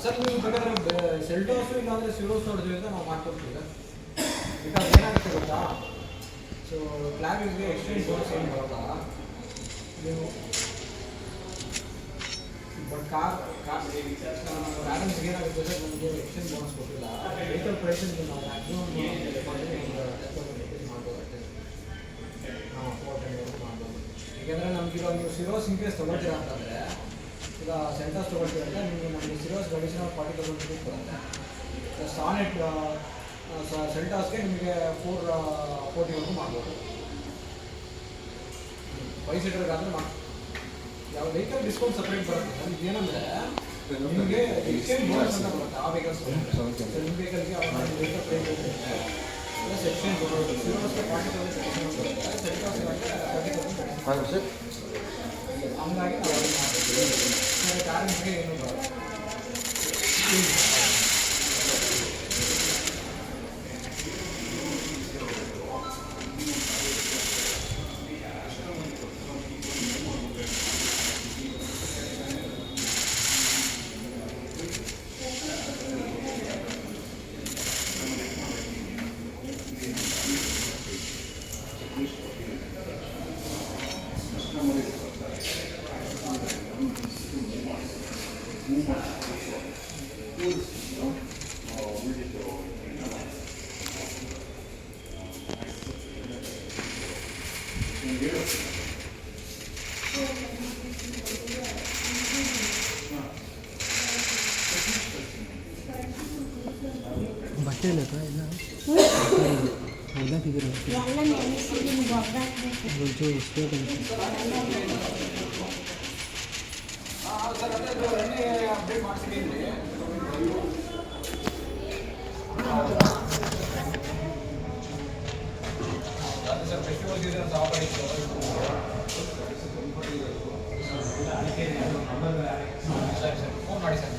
Sir ನೀವು ಬೇಕಾದ್ರೆ ಸೆಲ್ಟೋಸು ಇಲ್ಲಾಂದರೆ ಸಿರೋಸ್ ಹೊಡೆದ್ರಿಂದ ನಾವು ಮಾಡ್ಕೊಡ್ತೀವಿ. ಬಿಕಾಸ್ ಏನಾಗುತ್ತೆ ಗೊತ್ತಾ, ಸೊ ಕ್ಲಾವಿಗೆ ಎಕ್ಸ್ಟ್ರೀಮ್ ಫೋರ್ಸ್ ಏನು ಬರೋಲ್ಲ. ನೀವು ಬಟ್ ಪ್ಯಾರೆಂಟ್ಸ್ಗೆ ಏನಾಗುತ್ತೆ ಅಂದರೆ ನಮಗೆ ಎಕ್ಸ್ಚೇಂಜ್ ಬೋನಸ್ ಕೊಟ್ಟಿಲ್ಲ. ವೆಹಿಕಲ್ ಪ್ರೈಸಲ್ಲಿ ನಾವು ಮ್ಯಾಕ್ಸಿಮಮ್ ಮಾಡ್ಬೋದು ಅಷ್ಟೇ. ಹಾಂ 4-10 ಮಾಡ್ಬೋದು. ಏಕೆಂದರೆ ನಮ್ಗೆ ಇವಾಗ ನೀವು ಸಿರೋಸ್ ಇನ್ ಕೇಸ್ ತೊಗೊಳ್ತೀರಾ ಅಂತಂದರೆ, ಈಗ ಸೆಂಟರ್ಸ್ ತೊಗೊಳ್ತೀರಂದರೆ ನಿಮಗೆ ನಮಗೆ ಸಿರೋಸ್ ಅಡಿಷನಲ್ 40,000 ರುಪೀಸ್ ಬರುತ್ತೆ. ಸಾನೆಟ್ ಸೆಂಟಾಸ್ಗೆ ನಿಮಗೆ 440 ಮಾಡ್ಬೋದು. 5 ಸೀಟರ್ಗಾದರೆ ಯಾವ ವೆಹಿಕಲ್ ಡಿಸ್ಕೌಂಟ್ ಸಪ್ರೇಟ್ ಬರುತ್ತೆ. ನಮ್ಗೆ ಏನಂದರೆ ನಿಮಗೆ ಎಕ್ಸ್ಚೇಂಜ್ ಬೋನಸ್ ಅಂತ ಬರುತ್ತೆ ಆ ವೆಹಿಕಲ್ಸ್. ನಿಮ್ಮ ವೆಹಿಕಲ್ಗೆ ಅವಾಗ ವೆಹಿಕಲ್ ಪ್ರೈಸ್ ಇರುತ್ತೆ ಪ್ಲಸ್ ಎಕ್ಸ್ಚೇಂಜ್ ಬೋನಸ್. ಸಿರೋಸ್ಗೆ 40,000 ಬರುತ್ತೆ, ಸೆಂಟಾಸ್ಗೆ 30,000. ಹಂಗಾಗಿ ನಾವು ಅದನ್ನು ಮಾಡ್ತೀವಿ. ಪ್ಯಾರೆಂಟ್ಸ್ಗೆ ಏನು ಬರುತ್ತೆ. ಬಟ್ಟೆ ಇಲ್ಲ ಎಲ್ಲ ಓದಾಕಿದ್ರು ಒಂಚೂರು ಸ್ಟೇಟ್ ಅಪ್ಡೇಟ್ ಮಾಡ್ಸಿದ್ದೀನಿ. Sir festival season sir phone ಮಾಡಿ ಸರ್.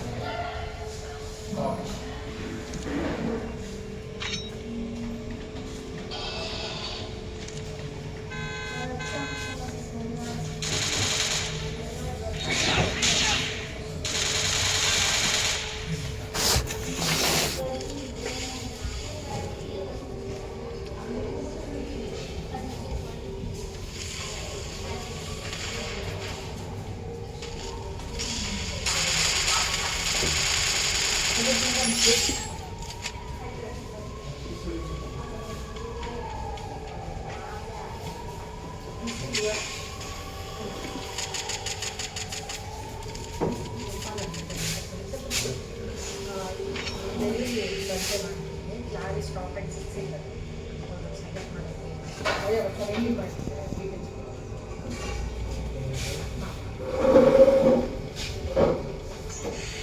Stop at 6 o'clock.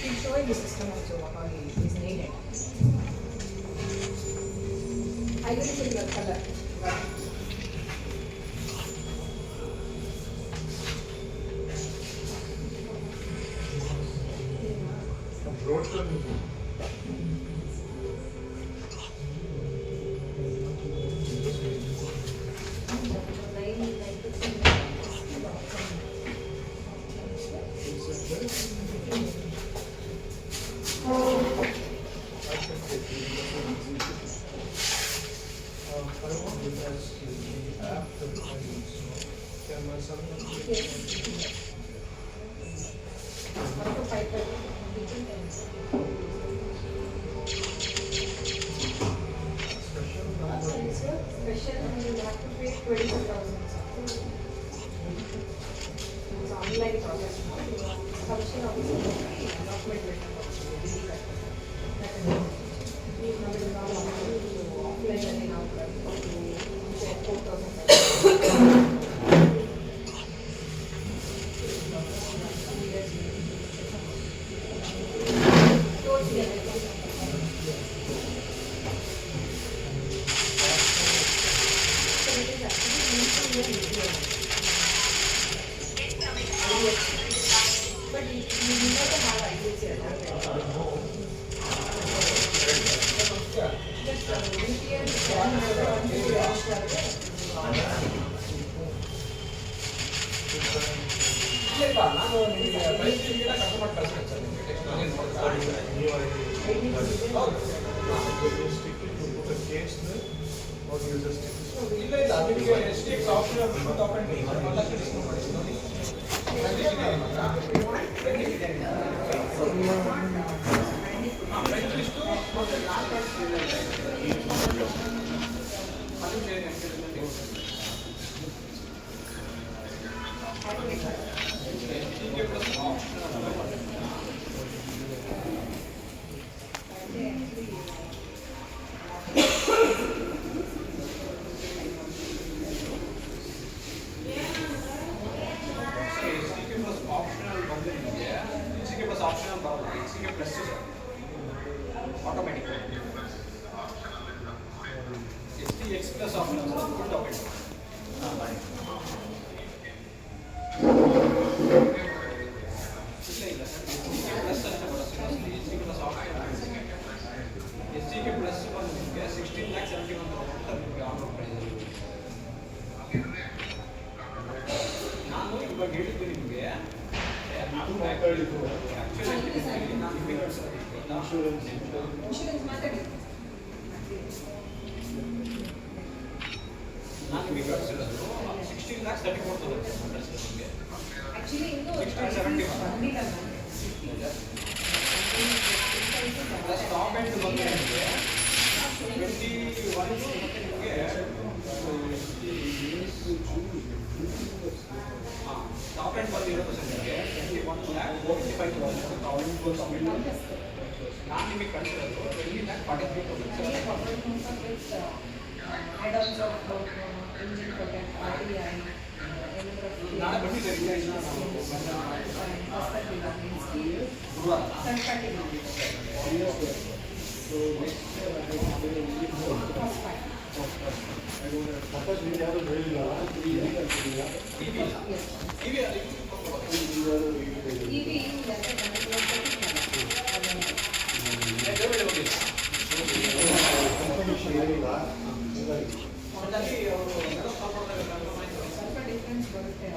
He's showing the system also how he is needed. I will show you the color. Special, you have to pay 25,000. It's online process. Function of document offline and now 4,000. But you never have ideas here. ನಾನು ನಿಮಗೆ ಪರಿಸ್ಥಿತಿಗೆ customer ಕಳಿಸ್ತೀನಿ sir. ಇಲ್ಲ ಇಲ್ಲ ನಿಮಗೆ S T X option ತಗೊಂಡು discount ಮಾಡಿ ನೋಡಿ. Automatic S T X plus option full ತಗೊಂಡು ಇಲ್ಲ ಪ್ಲಸ್ ಅಂತ ಬರುತ್ತೆ S T plus option S T plus ಬಂದು ನಿಮಗೆ 16,71,000 ನಿಮಗೆ ಆನ್ ಪ್ರೈಸ್. ನಾನು ಇವಾಗ ಹೇಳಿದ್ದು ನಿಮಗೆ ಇನ್ಶೂರೆನ್ಸ್ ಮಾತಾಡಿ ನಾನು ನಿಮಗೆ ಕಳಿಸಿರೋದು 16,34,000 ನಿಮಗೆ ಆಕ್ಚುಲಿ ಇನ್ನೂ 16,71 ಬಂದಿಲ್ಲ ಪ್ಲಸ್ ಟಾಪ್ ಎಂಡ್ ಬಂದರೆ ನಿಮಗೆ 21 ಮತ್ತು ನಿಮಗೆ ಟಾಪ್ ಎಂಡ್ ಬಂದಿರೋದು ಸರ್ ನಿಮಗೆ 21,55,000 ನಾನು ನಿಮಗೆ ಕಳಿಸಿರೋದು 20,43,000 add-ons of engine protect, RTI, ನಾಳೆ ಬಂದಿದೆ ಸ್ವಲ್ಪ ಡಿಫ್ರೆನ್ಸ್ ಬರುತ್ತೆ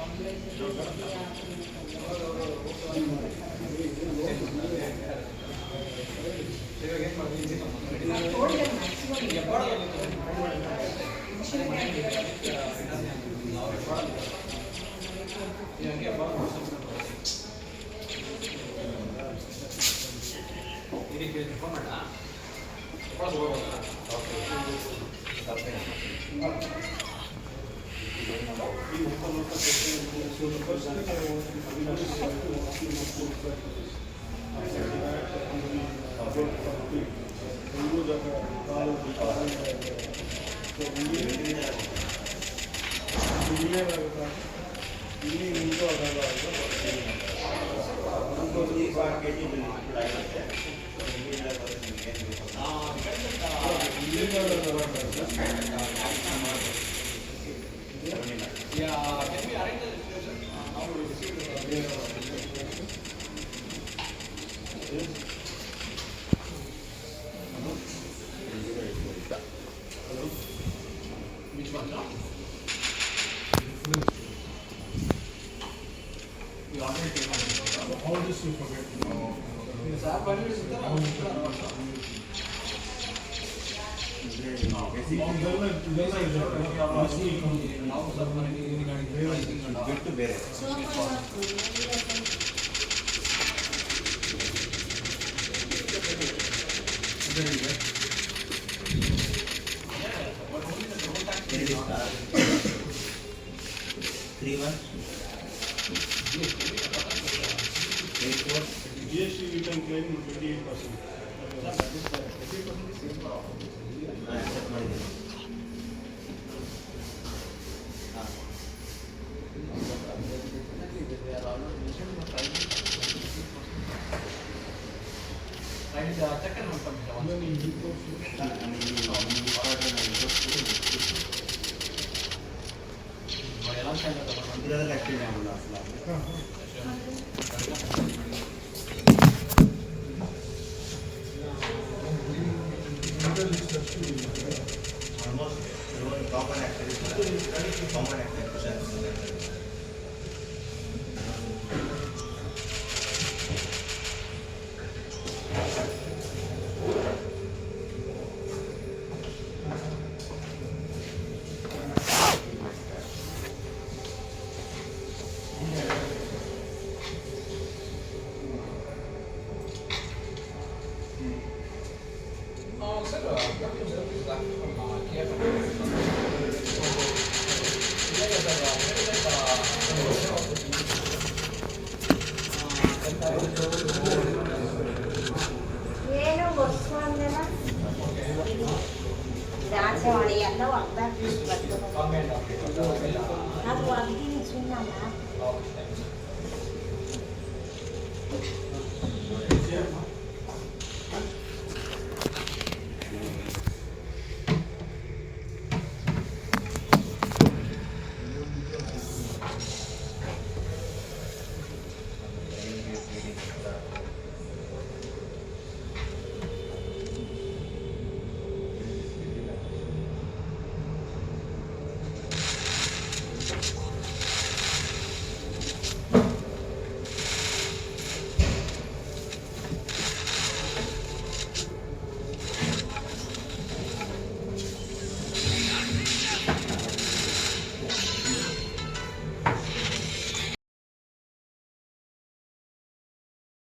Which one? We already came out. All this you forget. ಬಿಟ್ಟು ಬೇರೆ GST we can claim 28%. Active ಮಾಡಲ್ಲ almost common active common active sir ಏನು ವರ್ಷ ಅಂದೆಲ್ಲ ದಾಸವಾಳಿ ಎಲ್ಲ ಅರ್ಧ ಅದು ಅರ್ಧಿನ ಸುಮ್ಮನ